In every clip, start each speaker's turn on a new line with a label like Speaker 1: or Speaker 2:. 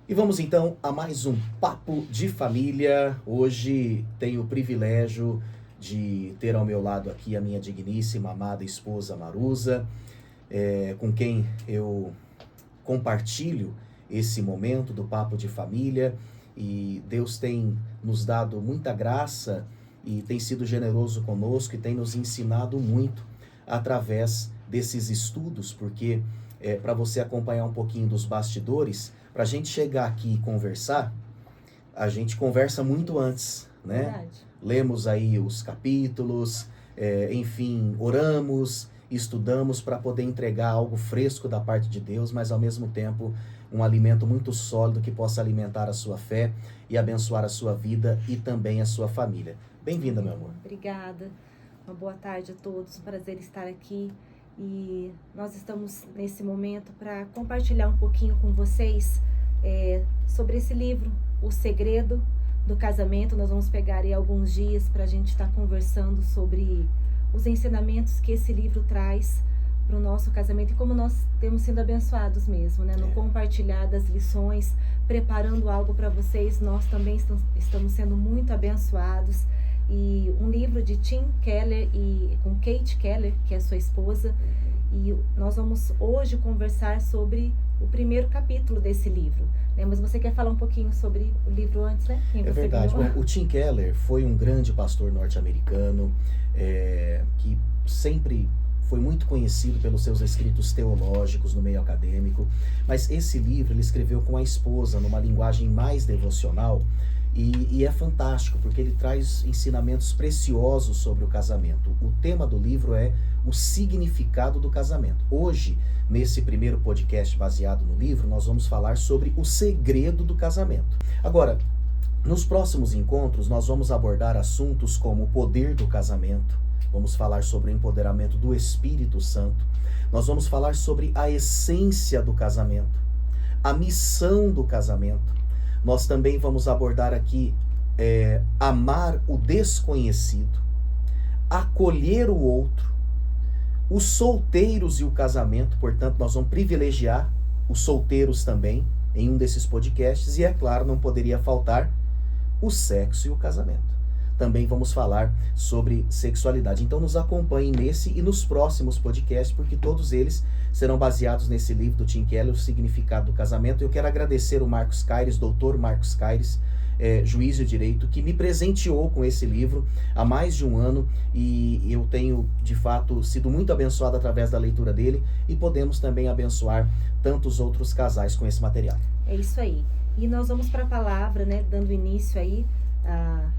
Speaker 1: E vamos então a mais um Papo de Família. Hoje tenho o privilégio de ter ao meu lado aqui a minha digníssima, amada esposa Marusa, com quem eu compartilho esse momento do Papo de Família. E Deus tem nos dado muita graça e tem sido generoso conosco e tem nos ensinado muito através desses estudos, porque para você acompanhar um pouquinho dos bastidores, para a gente chegar aqui e conversar, a gente conversa muito antes, né?
Speaker 2: Verdade.
Speaker 1: Lemos aí os capítulos, enfim, oramos, estudamos para poder entregar algo fresco da parte de Deus, mas ao mesmo tempo um alimento muito sólido que possa alimentar a sua fé e abençoar a sua vida e também a sua família. Bem-vinda, meu amor.
Speaker 2: Obrigada. Uma boa tarde a todos. Um prazer estar aqui. E nós estamos nesse momento para compartilhar um pouquinho com vocês sobre esse livro, O Segredo do Casamento. Nós vamos pegar aí alguns dias para a gente estar conversando sobre os ensinamentos que esse livro traz para o nosso casamento e como nós temos sido abençoados mesmo, né? No compartilhar das lições, preparando algo para vocês, nós também estamos sendo muito abençoados. E um livro de Tim Keller e com Kate Keller, que é sua esposa, e nós vamos hoje conversar sobre o primeiro capítulo desse livro, né? Mas você quer falar um pouquinho sobre o livro antes, né?
Speaker 1: É verdade. Bom, o Tim Keller foi um grande pastor norte-americano que sempre foi muito conhecido pelos seus escritos teológicos no meio acadêmico, mas esse livro ele escreveu com a esposa numa linguagem mais devocional. E é fantástico, porque ele traz ensinamentos preciosos sobre o casamento. O tema do livro é o significado do casamento. Hoje, nesse primeiro podcast baseado no livro, nós vamos falar sobre o segredo do casamento. Agora, nos próximos encontros, nós vamos abordar assuntos como o poder do casamento, vamos falar sobre o empoderamento do Espírito Santo, nós vamos falar sobre a essência do casamento, a missão do casamento. Nós também vamos abordar aqui amar o desconhecido, acolher o outro, os solteiros e o casamento. Portanto, nós vamos privilegiar os solteiros também em um desses podcasts. E, é claro, não poderia faltar o sexo e o casamento. Também vamos falar sobre sexualidade. Então nos acompanhem nesse e nos próximos podcasts, porque todos eles serão baseados nesse livro do Tim Keller, O Significado do Casamento. Eu quero agradecer o Marcos Caires, doutor Marcos Caires, juiz de direito, que me presenteou com esse livro há mais de um ano, e eu tenho, de fato, sido muito abençoado através da leitura dele, e podemos também abençoar tantos outros casais com esse material.
Speaker 2: É isso aí. E nós vamos para a palavra, né, dando início aí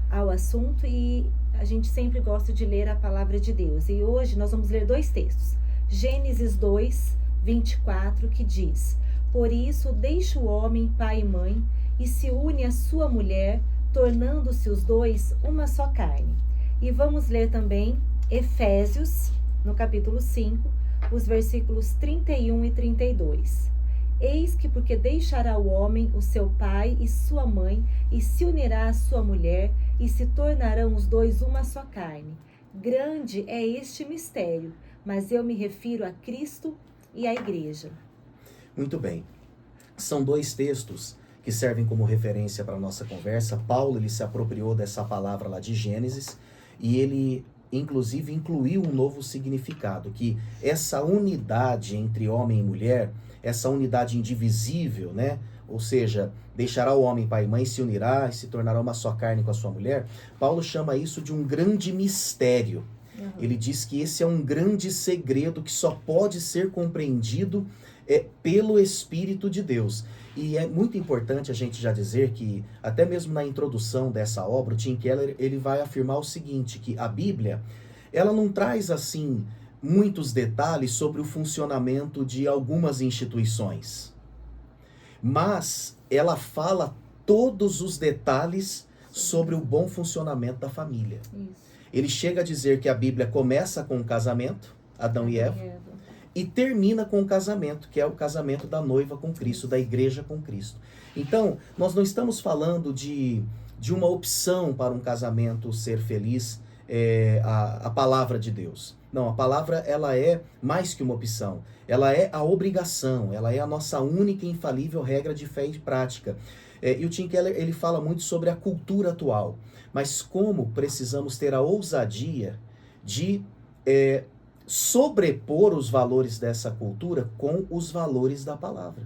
Speaker 2: ao assunto, e a gente sempre gosta de ler a palavra de Deus. E hoje nós vamos ler dois textos. Gênesis 2, 24, que diz: Por isso deixa o homem pai e mãe e se une à sua mulher, tornando-se os dois uma só carne. E vamos ler também Efésios, no capítulo 5, os versículos 31 e 32. Eis que porque deixará o homem o seu pai e sua mãe, e se unirá à sua mulher, e se tornarão os dois uma só carne. Grande é este mistério, mas eu me refiro a Cristo e à igreja.
Speaker 1: Muito bem. São dois textos que servem como referência para a nossa conversa. Paulo ele se apropriou dessa palavra lá de Gênesis, e ele inclusive incluiu um novo significado, que essa unidade entre homem e mulher, essa unidade indivisível, né? Ou seja, deixará o homem pai e mãe, se unirá e se tornará uma só carne com a sua mulher. Paulo chama isso de um grande mistério. Ele diz que esse é um grande segredo que só pode ser compreendido pelo Espírito de Deus. E é muito importante a gente já dizer que, até mesmo na introdução dessa obra, o Tim Keller ele vai afirmar o seguinte, que a Bíblia ela não traz assim muitos detalhes sobre o funcionamento de algumas instituições, mas ela fala todos os detalhes sobre o bom funcionamento da família.
Speaker 2: Isso.
Speaker 1: Ele chega a dizer que a Bíblia começa com o casamento, Adão e Eva, e termina com o casamento, que é o casamento da noiva com Cristo, da igreja com Cristo. Então, nós não estamos falando de uma opção para um casamento ser feliz a palavra de Deus. Não, a palavra ela é mais que uma opção. Ela é a obrigação, ela é a nossa única e infalível regra de fé e de prática. E o Tim Keller ele fala muito sobre a cultura atual, mas como precisamos ter a ousadia de sobrepor os valores dessa cultura com os valores da palavra.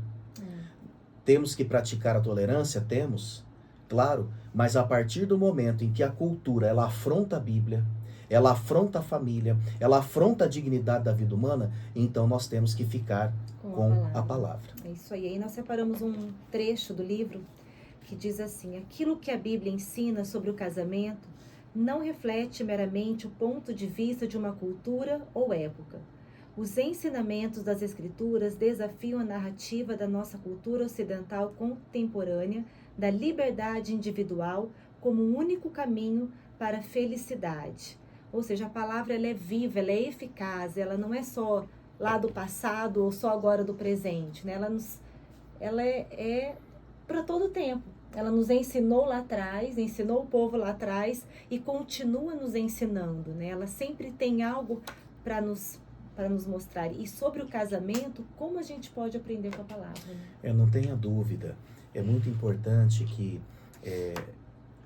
Speaker 1: Temos que praticar a tolerância? Temos, claro, mas a partir do momento em que a cultura ela afronta a Bíblia, ela afronta a família, ela afronta a dignidade da vida humana, então nós temos que ficar com a palavra.
Speaker 2: É isso aí. Aí nós separamos um trecho do livro que diz assim: aquilo que a Bíblia ensina sobre o casamento não reflete meramente o ponto de vista de uma cultura ou época. Os ensinamentos das Escrituras desafiam a narrativa da nossa cultura ocidental contemporânea da liberdade individual como o único caminho para a felicidade. Ou seja, a palavra ela é viva, ela é eficaz, ela não é só lá do passado ou só agora do presente, né? Ela é para todo o tempo. Ela nos ensinou lá atrás, ensinou o povo lá atrás e continua nos ensinando, né? Ela sempre tem algo para nos mostrar. E sobre o casamento, como a gente pode aprender com a palavra? Né?
Speaker 1: Não tenha dúvida. É muito importante que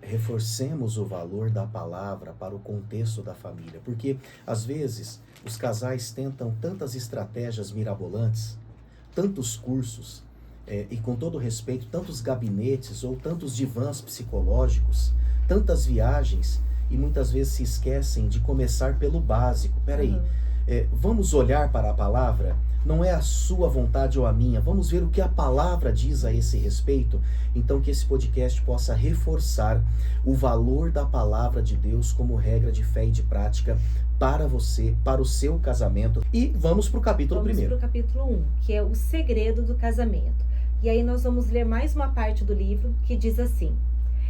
Speaker 1: reforcemos o valor da palavra para o contexto da família. Porque, às vezes, os casais tentam tantas estratégias mirabolantes, tantos cursos, e com todo respeito, tantos gabinetes ou tantos divãs psicológicos, tantas viagens, e muitas vezes se esquecem de começar pelo básico. Peraí, vamos olhar para a palavra? Não é a sua vontade ou a minha. Vamos ver o que a palavra diz a esse respeito. Então que esse podcast possa reforçar o valor da palavra de Deus como regra de fé e de prática para você, para o seu casamento. E vamos para o capítulo 1.
Speaker 2: Vamos para o capítulo 1, que é o segredo do casamento. E aí nós vamos ler mais uma parte do livro que diz assim: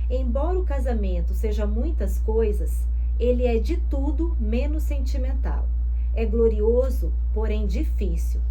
Speaker 2: embora o casamento seja muitas coisas, ele é de tudo menos sentimental. É glorioso, porém difícil.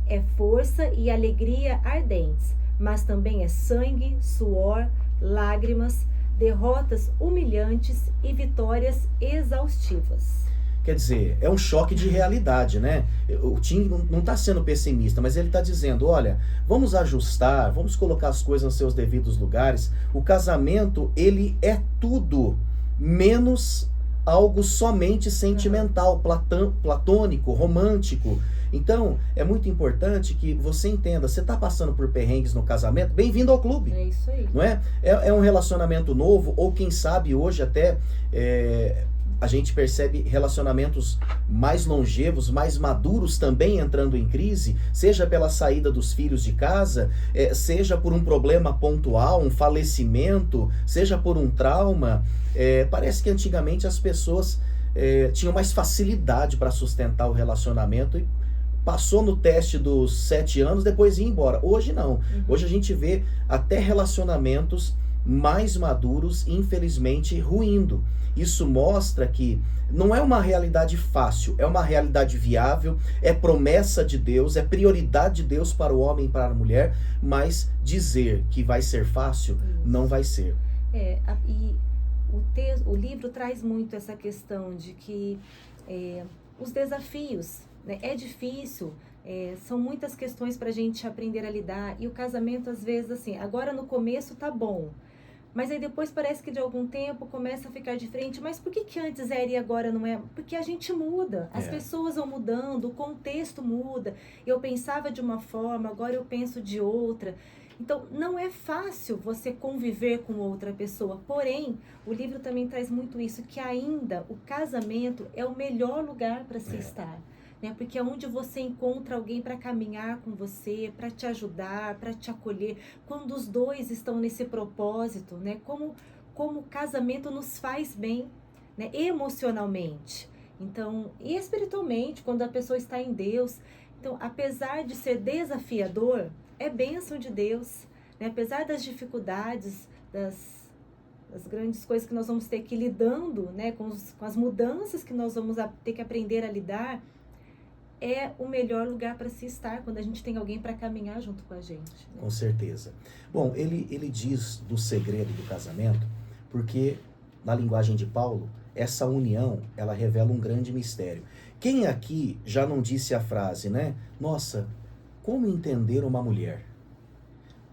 Speaker 2: É força e alegria ardentes, mas também é sangue, suor, lágrimas, derrotas humilhantes e vitórias exaustivas.
Speaker 1: Quer dizer, é um choque de realidade, né? O Tim não está sendo pessimista, mas ele está dizendo, olha, vamos ajustar, vamos colocar as coisas nos seus devidos lugares. O casamento, ele é tudo, menos algo somente sentimental, platônico, romântico. Então, é muito importante que você entenda, você está passando por perrengues no casamento, bem-vindo ao clube.
Speaker 2: É isso aí.
Speaker 1: Não é? É um relacionamento novo, ou quem sabe hoje até a gente percebe relacionamentos mais longevos, mais maduros também entrando em crise, seja pela saída dos filhos de casa, seja por um problema pontual, um falecimento, seja por um trauma. Parece que antigamente as pessoas tinham mais facilidade para sustentar o relacionamento e passou no teste dos 7 anos, depois ia embora. Hoje não. Hoje a gente vê até relacionamentos mais maduros, infelizmente, ruindo. Isso mostra que não é uma realidade fácil, é uma realidade viável, é promessa de Deus, é prioridade de Deus para o homem e para a mulher, mas dizer que vai ser fácil, não vai ser.
Speaker 2: E o livro traz muito essa questão de que os desafios, né, é difícil, são muitas questões para a gente aprender a lidar, e o casamento às vezes assim, agora no começo tá bom, mas aí depois parece que de algum tempo começa a ficar diferente. Mas por que antes era e agora não é? Porque a gente muda, as pessoas vão mudando, o contexto muda. Eu pensava de uma forma, agora eu penso de outra. Então, não é fácil você conviver com outra pessoa. Porém, o livro também traz muito isso, que ainda o casamento é o melhor lugar para se estar. Né? Porque é onde você encontra alguém para caminhar com você, para te ajudar, para te acolher. Quando os dois estão nesse propósito, né? Como o casamento nos faz bem, né? Emocionalmente. Então, e espiritualmente, quando a pessoa está em Deus. Então, apesar de ser desafiador, é bênção de Deus. Né? Apesar das dificuldades, das grandes coisas que nós vamos ter que ir lidando, né? com as mudanças que nós vamos ter que aprender a lidar, é o melhor lugar para se estar quando a gente tem alguém para caminhar junto com a gente. Né?
Speaker 1: Com certeza. Bom, ele diz do segredo do casamento, porque na linguagem de Paulo, essa união, ela revela um grande mistério. Quem aqui já não disse a frase, né? Nossa, como entender uma mulher?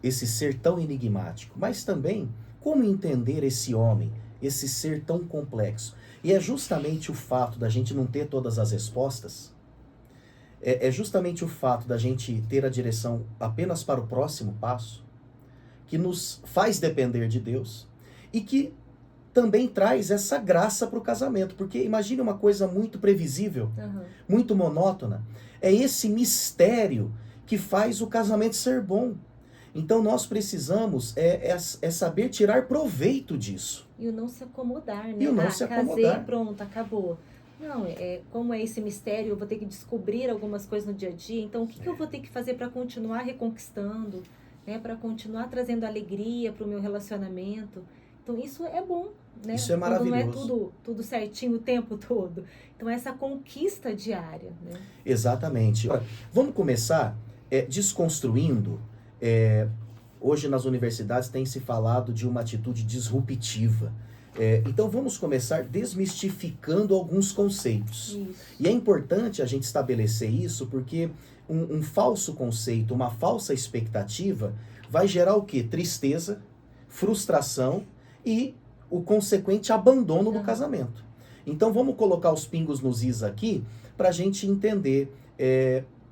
Speaker 1: Esse ser tão enigmático. Mas também, como entender esse homem? Esse ser tão complexo? E é justamente o fato da gente não ter todas as respostas, é justamente o fato da gente ter a direção apenas para o próximo passo, que nos faz depender de Deus e que também traz essa graça para o casamento. Porque imagine uma coisa muito previsível, muito monótona. É esse mistério que faz o casamento ser bom. Então nós precisamos saber tirar proveito disso.
Speaker 2: E o não se acomodar, né?
Speaker 1: E o não se acomodar.
Speaker 2: Casei, pronto, acabou. Não, como é esse mistério, eu vou ter que descobrir algumas coisas no dia a dia. Então, o que eu vou ter que fazer para continuar reconquistando, né? Para continuar trazendo alegria para o meu relacionamento. Então, isso é bom, né?
Speaker 1: Isso é maravilhoso.
Speaker 2: Quando não é tudo certinho o tempo todo. Então, essa conquista diária, né?
Speaker 1: Exatamente. Vamos começar desconstruindo. Hoje nas universidades tem se falado de uma atitude disruptiva. Então vamos começar desmistificando alguns conceitos.
Speaker 2: Isso.
Speaker 1: E é importante a gente estabelecer isso porque um falso conceito, uma falsa expectativa vai gerar o quê? Tristeza, frustração e o consequente abandono do casamento. Então vamos colocar os pingos nos is aqui para a gente entender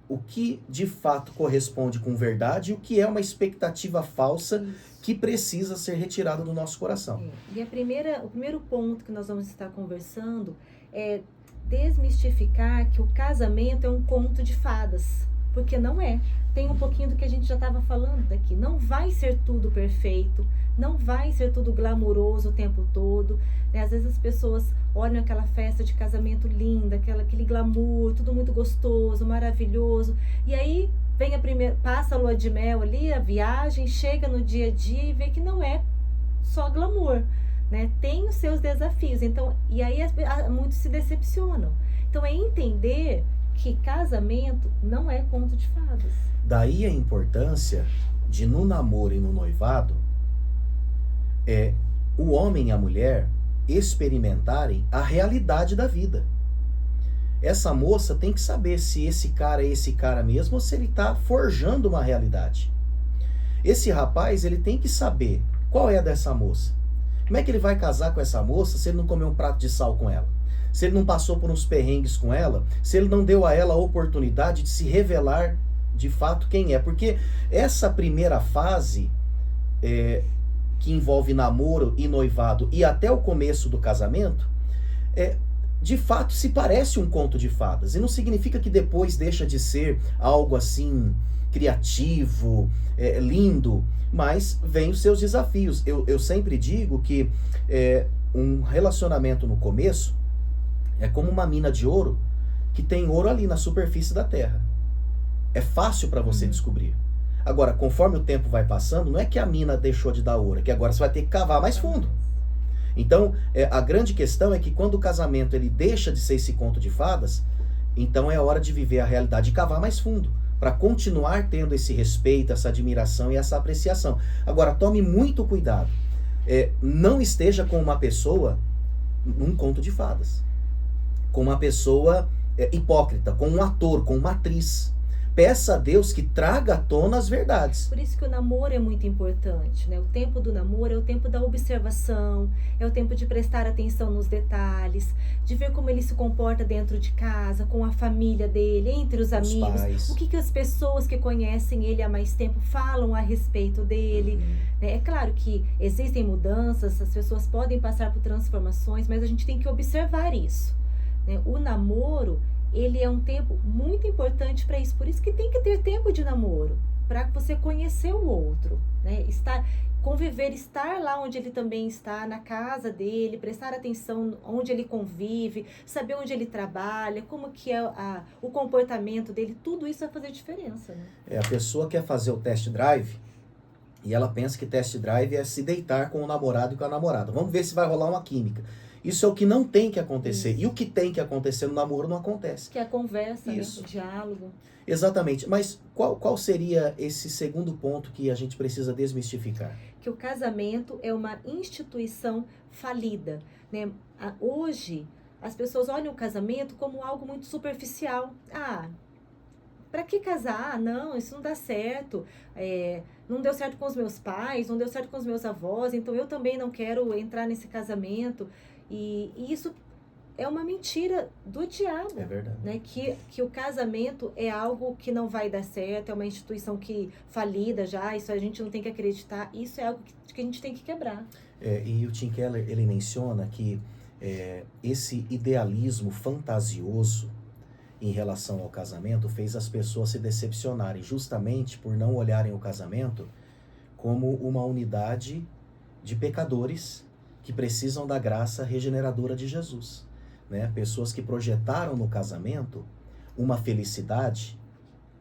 Speaker 1: o que de fato corresponde com verdade e o que é uma expectativa falsa que precisa ser retirada do nosso coração.
Speaker 2: E o primeiro ponto que nós vamos estar conversando é desmistificar que o casamento é um conto de fadas, porque não é. Tem um pouquinho do que a gente já estava falando daqui. Não vai ser tudo perfeito, não vai ser tudo glamouroso o tempo todo, né? Às vezes as pessoas olham aquela festa de casamento linda, aquele glamour, tudo muito gostoso, maravilhoso, e aí passa a lua de mel ali, a viagem, chega no dia a dia e vê que não é só glamour, né? Tem os seus desafios. Então, e aí muitos se decepcionam. Então é entender que casamento não é conto de fadas.
Speaker 1: Daí a importância de no namoro e no noivado o homem e a mulher experimentarem a realidade da vida. Essa moça tem que saber se esse cara é esse cara mesmo ou se ele está forjando uma realidade. Esse rapaz, ele tem que saber qual é dessa moça. Como é que ele vai casar com essa moça se ele não comeu um prato de sal com ela? Se ele não passou por uns perrengues com ela? Se ele não deu a ela a oportunidade de se revelar de fato quem é? Porque essa primeira fase que envolve namoro e noivado e até o começo do casamento, de fato se parece um conto de fadas. E não significa que depois deixa de ser algo assim criativo, lindo, mas vem os seus desafios. Eu sempre digo que um relacionamento no começo é como uma mina de ouro que tem ouro ali na superfície da terra. É fácil para você descobrir. Agora, conforme o tempo vai passando, não é que a mina deixou de dar ouro, é que agora você vai ter que cavar mais fundo. Então, a grande questão é que quando o casamento ele deixa de ser esse conto de fadas, então é hora de viver a realidade e cavar mais fundo, para continuar tendo esse respeito, essa admiração e essa apreciação. Agora, tome muito cuidado. Não esteja com uma pessoa num conto de fadas, com uma pessoa hipócrita, com um ator, com uma atriz. Peça a Deus que traga à tona as verdades.
Speaker 2: Por isso que o namoro é muito importante, né? O tempo do namoro é o tempo da observação, é o tempo de prestar atenção nos detalhes, de ver como ele se comporta dentro de casa, com a família dele, entre os amigos.
Speaker 1: Pais.
Speaker 2: O que as pessoas que conhecem ele há mais tempo falam a respeito dele. É claro que existem mudanças, as pessoas podem passar por transformações, mas a gente tem que observar isso, né? O namoro, ele é um tempo muito importante para isso. Por isso que tem que ter tempo de namoro, para você conhecer o outro, né? Conviver, estar lá onde ele também está, na casa dele, prestar atenção onde ele convive, saber onde ele trabalha, como que é o comportamento dele, tudo isso vai fazer diferença, né?
Speaker 1: A pessoa quer fazer o test drive e ela pensa que test drive é se deitar com o namorado e com a namorada. Vamos ver se vai rolar uma química. Isso é o que não tem que acontecer.
Speaker 2: Isso.
Speaker 1: E o que tem que acontecer no namoro não acontece.
Speaker 2: Que é a conversa,
Speaker 1: Isso.
Speaker 2: né? O diálogo.
Speaker 1: Exatamente. Mas qual seria esse segundo ponto que a gente precisa desmistificar?
Speaker 2: Que o casamento é uma instituição falida, né? Hoje, as pessoas olham o casamento como algo muito superficial. Para que casar? Não, isso não dá certo. Não deu certo com os meus pais, não deu certo com os meus avós, então eu também não quero entrar nesse casamento. E isso é uma mentira do diabo.
Speaker 1: É verdade.
Speaker 2: Né? Que o casamento é algo que não vai dar certo, é uma instituição falida já, isso a gente não tem que acreditar, isso é algo que a gente tem que quebrar.
Speaker 1: E o Tim Keller, ele menciona que esse idealismo fantasioso em relação ao casamento fez as pessoas se decepcionarem justamente por não olharem o casamento como uma unidade de pecadores que precisam da graça regeneradora de Jesus, né? Pessoas que projetaram no casamento uma felicidade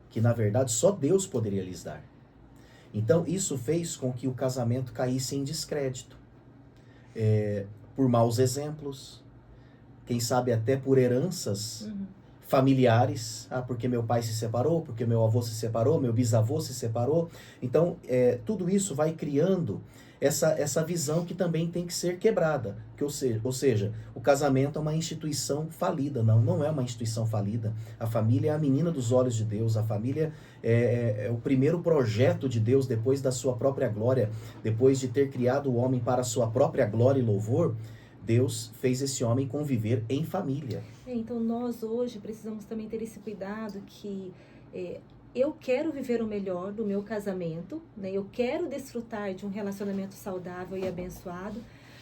Speaker 1: que na verdade só Deus poderia lhes dar. Então isso fez com que o casamento caísse em descrédito, por maus exemplos, quem sabe até por heranças familiares, porque meu pai se separou, porque meu avô se separou, meu bisavô se separou. Então, tudo isso vai criando essa visão que também tem que ser quebrada. Ou seja, o casamento é uma instituição falida. Não é uma instituição falida. A família é a menina dos olhos de Deus, a família é o primeiro projeto de Deus depois da sua própria glória, depois de ter criado o homem para a sua própria glória e louvor. Deus fez esse homem conviver em família.
Speaker 2: Então nós hoje precisamos também ter esse cuidado que eu quero viver o melhor do meu casamento, né? Eu quero desfrutar de um relacionamento saudável e abençoado,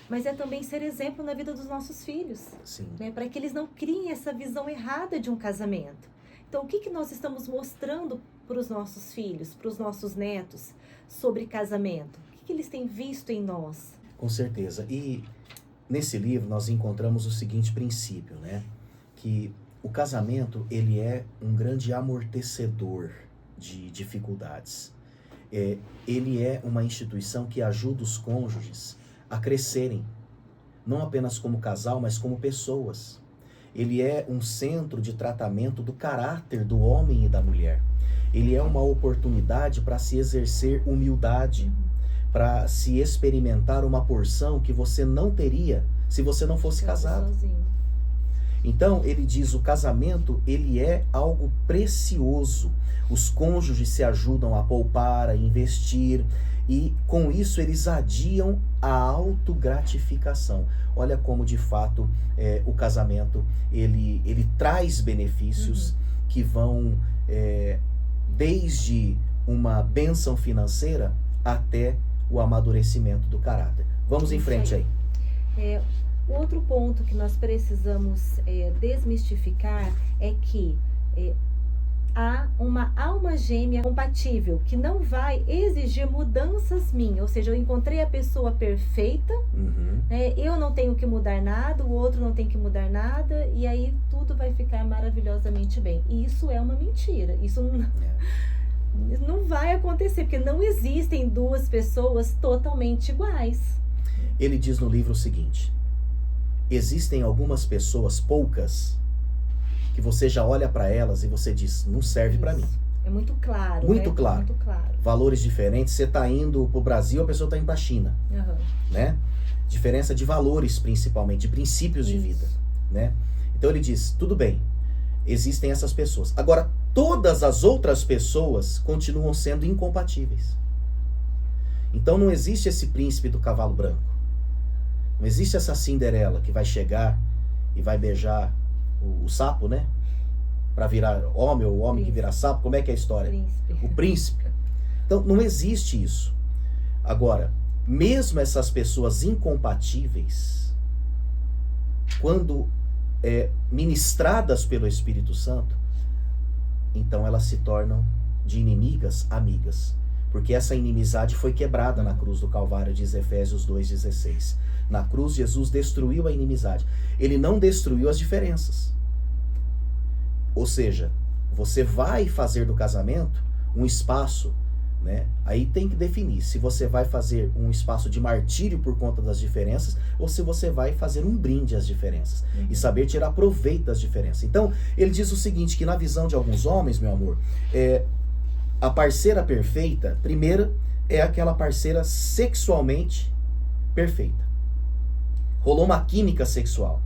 Speaker 2: mas é também ser exemplo na vida dos nossos filhos, né? Para que eles não criem essa visão errada de um casamento. Então o que nós estamos mostrando para os nossos filhos, para os nossos netos sobre casamento? O que eles têm visto em nós?
Speaker 1: Com certeza. E nesse livro nós encontramos o seguinte princípio, né? Que o casamento, ele é um grande amortecedor de dificuldades. Ele é uma instituição que ajuda os cônjuges a crescerem, não apenas como casal, mas como pessoas. Ele é um centro de tratamento do caráter do homem e da mulher. Ele é uma oportunidade para se exercer humildade, para se experimentar uma porção que você não teria se você não fosse casado. Então, ele diz, o casamento, ele é algo precioso. Os cônjuges se ajudam a poupar, a investir, e com isso eles adiam a autogratificação. Olha como, de fato, o casamento, ele traz benefícios que vão desde uma bênção financeira até o amadurecimento do caráter. Vamos em frente aí.
Speaker 2: Outro ponto que nós precisamos desmistificar é que há uma alma gêmea compatível, que não vai exigir mudanças minhas. Ou seja, eu encontrei a pessoa perfeita, eu não tenho que mudar nada, o outro não tem que mudar nada, e aí tudo vai ficar maravilhosamente bem. E isso é uma mentira. Isso não vai acontecer, porque não existem duas pessoas totalmente iguais.
Speaker 1: Ele diz no livro o seguinte: existem algumas pessoas, poucas, que você já olha para elas e você diz, não serve para mim.
Speaker 2: É muito claro.
Speaker 1: Muito claro.
Speaker 2: Muito claro.
Speaker 1: Valores diferentes. Você está indo para o Brasil, a pessoa está indo para a China. Né? Diferença de valores, principalmente, de princípios de vida. Né? Então ele diz, tudo bem, existem essas pessoas. Agora, todas as outras pessoas continuam sendo incompatíveis. Então não existe esse príncipe do cavalo branco. Não existe essa Cinderela que vai chegar e vai beijar o sapo, né? Para virar homem, ou o homem que vira sapo. Como é que é a história? O príncipe. Então, não existe isso. Agora, mesmo essas pessoas incompatíveis, quando ministradas pelo Espírito Santo, então elas se tornam de inimigas amigas. Porque essa inimizade foi quebrada na cruz do Calvário, diz Efésios 2,16. Na cruz, Jesus destruiu a inimizade. Ele não destruiu as diferenças. Ou seja, você vai fazer do casamento um espaço, né? Aí tem que definir se você vai fazer um espaço de martírio por conta das diferenças ou se você vai fazer um brinde às diferenças e saber tirar proveito das diferenças. Então, ele diz o seguinte, que na visão de alguns homens, meu amor, a parceira perfeita, primeiro, é aquela parceira sexualmente perfeita. Rolou uma química sexual.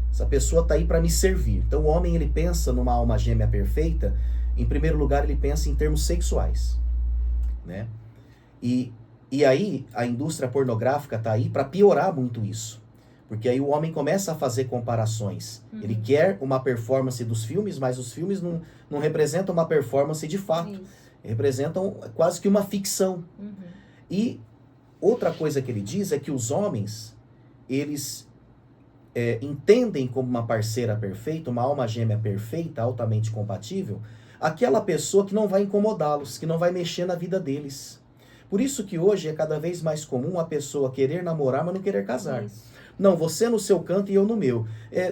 Speaker 1: Essa pessoa está aí para me servir. Então, o homem, ele pensa numa alma gêmea perfeita, em primeiro lugar, ele pensa em termos sexuais. Né? E aí a indústria pornográfica está aí para piorar muito isso, porque aí o homem começa a fazer comparações. Ele quer uma performance dos filmes, mas os filmes não representam uma performance de fato, representam quase que uma ficção. E outra coisa que ele diz é que os homens, eles entendem como uma parceira perfeita, uma alma gêmea perfeita, altamente compatível, aquela pessoa que não vai incomodá-los, que não vai mexer na vida deles. Por isso que hoje é cada vez mais comum a pessoa querer namorar, mas não querer casar. Isso. Não, você no seu canto e eu no meu.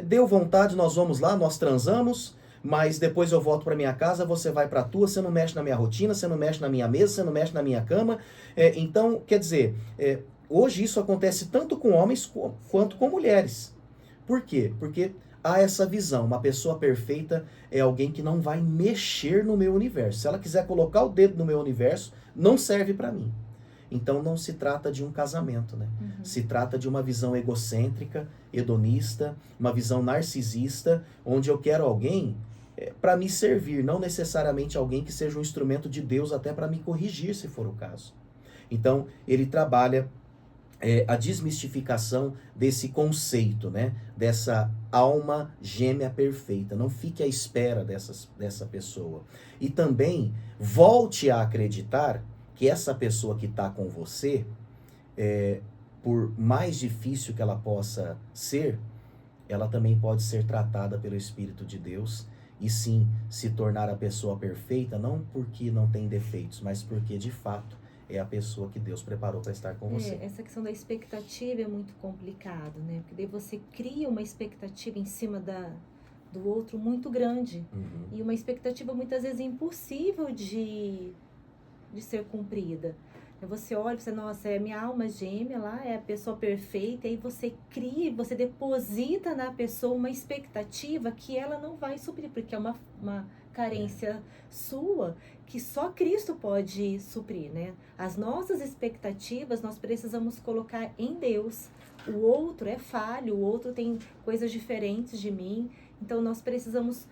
Speaker 1: Deu vontade, nós vamos lá, nós transamos, mas depois eu volto para minha casa, você vai para a tua, você não mexe na minha rotina, você não mexe na minha mesa, você não mexe na minha cama. Então, quer dizer, hoje isso acontece tanto com homens quanto com mulheres. Por quê? Porque há essa visão, uma pessoa perfeita é alguém que não vai mexer no meu universo. Se ela quiser colocar o dedo no meu universo, não serve para mim. Então não se trata de um casamento, né? Se trata de uma visão egocêntrica, hedonista, uma visão narcisista, onde eu quero alguém para me servir, não necessariamente alguém que seja um instrumento de Deus até para me corrigir, se for o caso. Então ele trabalha a desmistificação desse conceito, né? Dessa alma gêmea perfeita. Não fique à espera dessa pessoa. E também volte a acreditar que essa pessoa que está com você, por mais difícil que ela possa ser, ela também pode ser tratada pelo Espírito de Deus e sim se tornar a pessoa perfeita, não porque não tem defeitos, mas porque de fato é a pessoa que Deus preparou para estar com você.
Speaker 2: Essa questão da expectativa é muito complicado, né? Porque daí você cria uma expectativa em cima do outro muito grande. E uma expectativa muitas vezes impossível de ser cumprida. Você olha e você, nossa, é minha alma gêmea lá, é a pessoa perfeita, e aí você cria, você deposita na pessoa uma expectativa que ela não vai suprir, porque é uma carência sua que só Cristo pode suprir, né? As nossas expectativas nós precisamos colocar em Deus. O outro é falho, o outro tem coisas diferentes de mim, então nós precisamos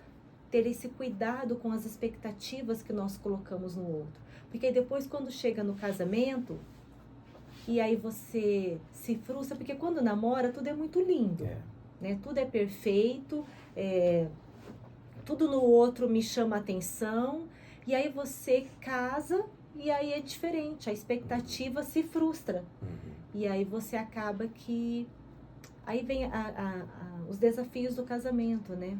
Speaker 2: ter esse cuidado com as expectativas que nós colocamos no outro. Porque aí depois, quando chega no casamento, e aí você se frustra, porque quando namora, tudo é muito lindo, né? Tudo é perfeito, tudo no outro me chama atenção, e aí você casa, e aí é diferente, a expectativa se frustra. E aí você acaba que... Aí vem os desafios do casamento, né?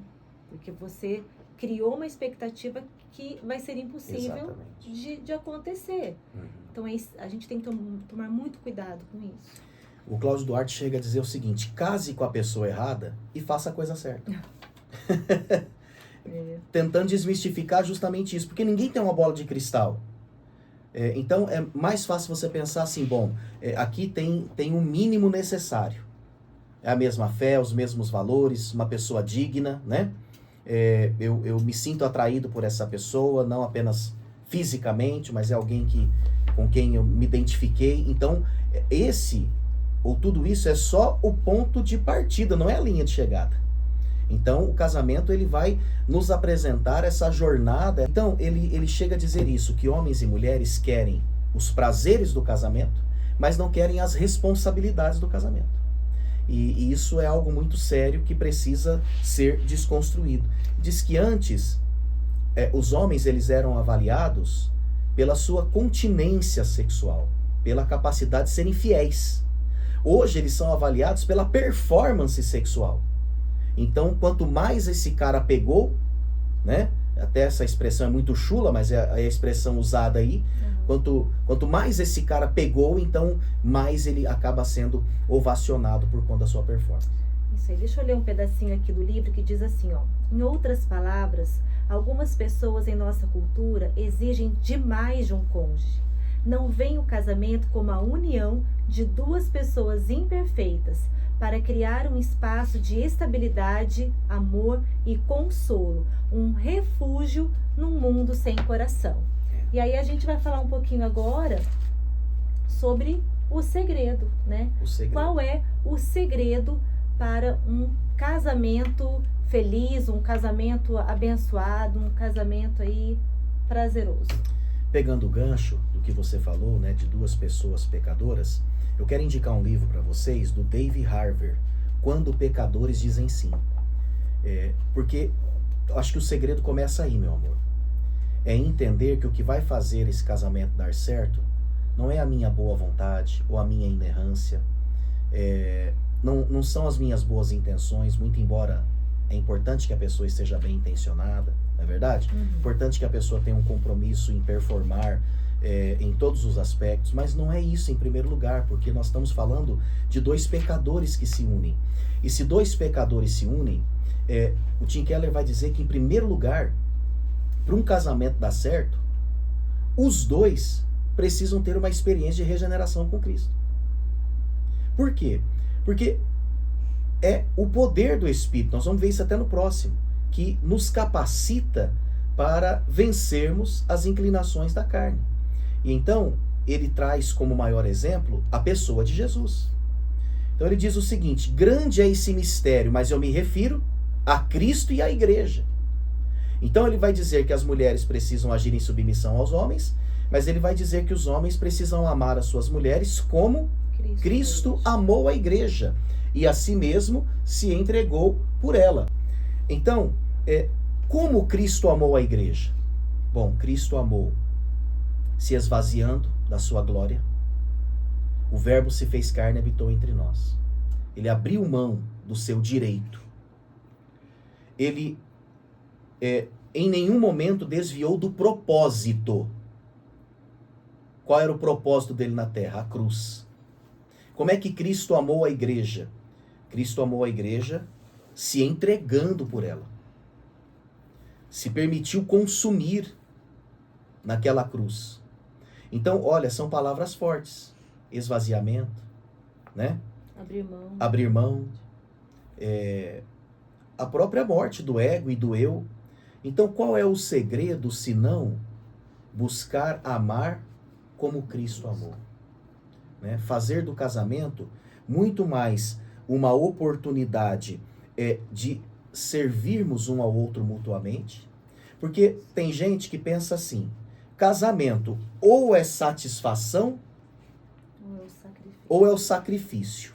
Speaker 2: Porque você criou uma expectativa que vai ser impossível de acontecer. Então a gente tem que tomar muito cuidado com isso.
Speaker 1: O Cláudio Duarte chega a dizer o seguinte: case com a pessoa errada e faça a coisa certa. Tentando desmistificar justamente isso, porque ninguém tem uma bola de cristal. Então é mais fácil você pensar assim, bom, aqui tem um mínimo necessário. É a mesma fé, os mesmos valores, uma pessoa digna, né? Eu me sinto atraído por essa pessoa, não apenas fisicamente, mas é alguém com quem eu me identifiquei. Então, tudo isso é só o ponto de partida, não é a linha de chegada. Então, o casamento ele vai nos apresentar essa jornada. Então, ele chega a dizer isso, que homens e mulheres querem os prazeres do casamento, mas não querem as responsabilidades do casamento. E isso é algo muito sério que precisa ser desconstruído. Diz que antes, os homens eles eram avaliados pela sua continência sexual, pela capacidade de serem fiéis. Hoje eles são avaliados pela performance sexual. Então, quanto mais esse cara pegou, né? Até essa expressão é muito chula, mas é a expressão usada aí. Quanto mais esse cara pegou, então mais ele acaba sendo ovacionado por conta da sua performance.
Speaker 2: Isso aí. Deixa eu ler um pedacinho aqui do livro que diz assim, ó. Em outras palavras, algumas pessoas em nossa cultura exigem demais de um cônjuge. não veem o casamento como a união de duas pessoas imperfeitas para criar um espaço de estabilidade, amor e consolo, um refúgio num mundo sem coração. E aí a gente vai falar um pouquinho agora sobre o segredo, né?
Speaker 1: O segredo.
Speaker 2: Qual é o segredo para um casamento feliz, um casamento abençoado, um casamento aí prazeroso?
Speaker 1: Pegando o gancho do que você falou, né, de duas pessoas pecadoras, eu quero indicar um livro para vocês do Dave Harvey, Quando Pecadores Dizem Sim. Porque acho que o segredo começa aí, meu amor. É entender que o que vai fazer esse casamento dar certo não é a minha boa vontade ou a minha inerrância, não são as minhas boas intenções, muito embora é importante que a pessoa esteja bem intencionada, não é verdade? Importante que a pessoa tenha um compromisso em performar em todos os aspectos, mas não é isso em primeiro lugar, porque nós estamos falando de dois pecadores que se unem. E se dois pecadores se unem, o Tim Keller vai dizer que em primeiro lugar, para um casamento dar certo, os dois precisam ter uma experiência de regeneração com Cristo. Por quê? Porque é o poder do Espírito, nós vamos ver isso até no próximo, que nos capacita para vencermos as inclinações da carne. E então, ele traz como maior exemplo a pessoa de Jesus. Então ele diz o seguinte: grande é esse mistério, mas eu me refiro a Cristo e à igreja. Então ele vai dizer que as mulheres precisam agir em submissão aos homens, mas ele vai dizer que os homens precisam amar as suas mulheres como Cristo amou a igreja e a si mesmo se entregou por ela. Então, como Cristo amou a igreja? Bom, Cristo amou se esvaziando da sua glória. O Verbo se fez carne e habitou entre nós. Ele abriu mão do seu direito. Ele em nenhum momento desviou do propósito. Qual era o propósito dele na terra? A cruz. Como é que Cristo amou a igreja? Cristo amou a igreja se entregando por ela. Se permitiu consumir naquela cruz. Então, olha, são palavras fortes. Esvaziamento, né? Abrir mão. A própria morte do ego e do eu. Então, qual é o segredo, se não buscar amar como Cristo amou? Né? Fazer do casamento muito mais uma oportunidade de servirmos um ao outro mutuamente. Porque tem gente que pensa assim: casamento ou é satisfação ou é o sacrifício.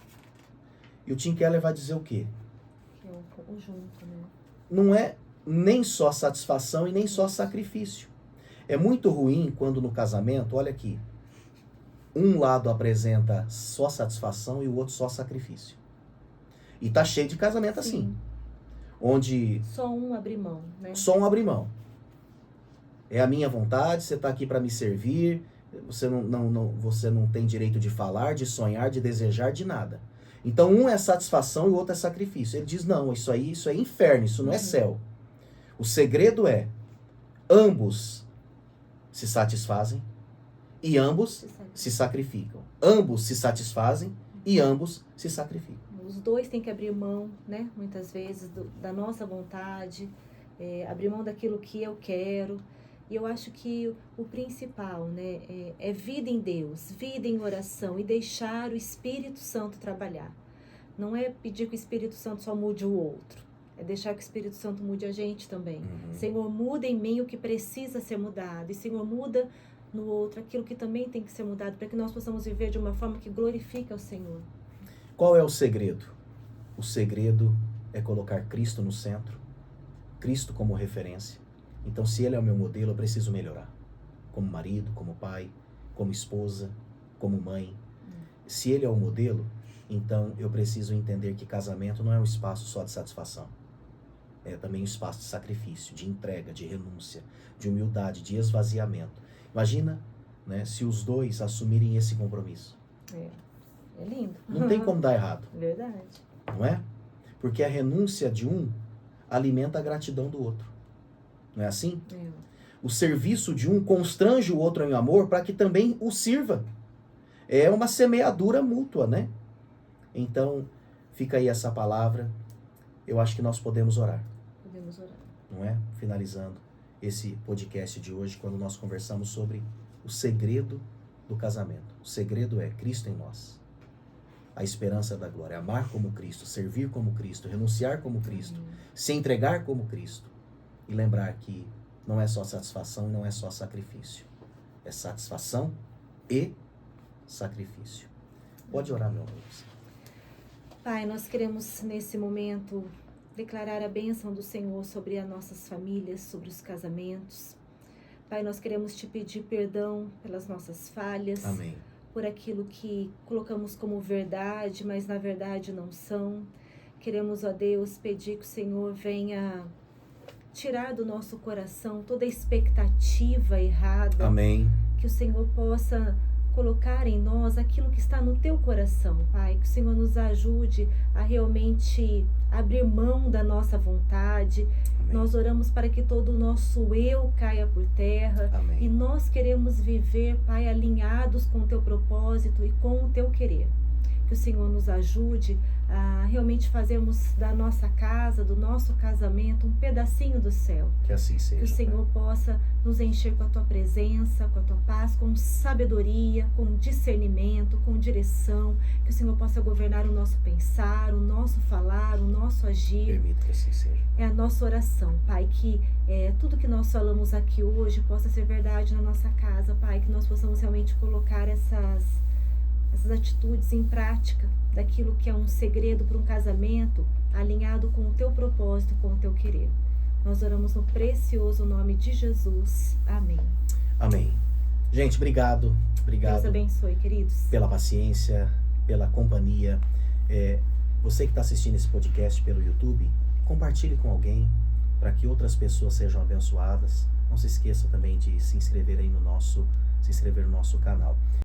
Speaker 1: E o Tim Keller vai dizer o quê?
Speaker 2: Que é um conjunto, né?
Speaker 1: Não é nem só satisfação e nem só sacrifício. É muito ruim quando no casamento, olha aqui, um lado apresenta só satisfação e o outro só sacrifício. E tá cheio de casamento assim. Onde
Speaker 2: só um abrir mão, né?
Speaker 1: Só um abrir mão. É a minha vontade, você tá aqui para me servir, você não tem direito de falar, de sonhar, de desejar, de nada. Então um é satisfação e o outro é sacrifício. Ele diz: não, isso é inferno, isso não é céu. O segredo é ambos se satisfazem e ambos se sacrificam. Ambos se satisfazem e ambos se sacrificam.
Speaker 2: Os dois têm que abrir mão, né? Muitas vezes da nossa vontade, abrir mão daquilo que eu quero. E eu acho que o principal, né, é vida em Deus, vida em oração e deixar o Espírito Santo trabalhar. Não é pedir que o Espírito Santo só mude o outro, é deixar que o Espírito Santo mude a gente também. Senhor, muda em mim o que precisa ser mudado, e Senhor, muda no outro aquilo que também tem que ser mudado, para que nós possamos viver de uma forma que glorifique ao Senhor.
Speaker 1: Qual é o segredo? O segredo é colocar Cristo no centro, Cristo como referência. Então, se Ele é o meu modelo, eu preciso melhorar. Como marido, como pai, como esposa, como mãe. Se Ele é o modelo, então eu preciso entender que casamento não é um espaço só de satisfação. É também um espaço de sacrifício, de entrega, de renúncia, de humildade, de esvaziamento. Imagina, né, se os dois assumirem esse compromisso.
Speaker 2: É lindo.
Speaker 1: Não tem como dar errado.
Speaker 2: Verdade.
Speaker 1: Não é? Porque a renúncia de um alimenta a gratidão do outro. Não é assim? o serviço de um constrange o outro em amor para que também o sirva. É uma semeadura mútua, né? Então, fica aí essa palavra. Eu acho que nós podemos orar.
Speaker 2: Podemos orar.
Speaker 1: Não é? Finalizando esse podcast de hoje, quando nós conversamos sobre o segredo do casamento. O segredo é Cristo em nós. A esperança da glória. Amar como Cristo, servir como Cristo, renunciar como Cristo, se entregar como Cristo. E lembrar que não é só satisfação e não é só sacrifício. É satisfação e sacrifício. Pode orar, meu amor.
Speaker 2: Pai, nós queremos nesse momento declarar a bênção do Senhor sobre as nossas famílias, sobre os casamentos. Pai, nós queremos te pedir perdão pelas nossas falhas.
Speaker 1: Amém.
Speaker 2: Por aquilo que colocamos como verdade, mas na verdade não são. Queremos, ó Deus, pedir que o Senhor venha tirar do nosso coração toda expectativa errada.
Speaker 1: Amém.
Speaker 2: Que o Senhor possa colocar em nós aquilo que está no teu coração, Pai. Que o Senhor nos ajude a realmente abrir mão da nossa vontade.
Speaker 1: Amém.
Speaker 2: Nós oramos para que todo o nosso eu caia por terra.
Speaker 1: Amém.
Speaker 2: E nós queremos viver, Pai, alinhados com o teu propósito e com o teu querer. Que o Senhor nos ajude a realmente fazermos da nossa casa, do nosso casamento, um pedacinho do céu.
Speaker 1: Que assim seja.
Speaker 2: Que o Senhor possa nos encher com a tua presença, com a tua paz, com sabedoria, com discernimento, com direção. Que o Senhor possa governar o nosso pensar, o nosso falar, o nosso agir.
Speaker 1: Permita que assim seja.
Speaker 2: É a nossa oração, Pai, que tudo que nós falamos aqui hoje possa ser verdade na nossa casa, Pai. Que nós possamos realmente colocar essas atitudes em prática, daquilo que é um segredo para um casamento, alinhado com o teu propósito, com o teu querer. Nós oramos no precioso nome de Jesus. Amém.
Speaker 1: Amém. Gente, obrigado. Obrigado.
Speaker 2: Deus abençoe, queridos.
Speaker 1: Pela paciência, pela companhia. Você que está assistindo esse podcast pelo YouTube, compartilhe com alguém para que outras pessoas sejam abençoadas. Não se esqueça também de se inscrever no nosso canal.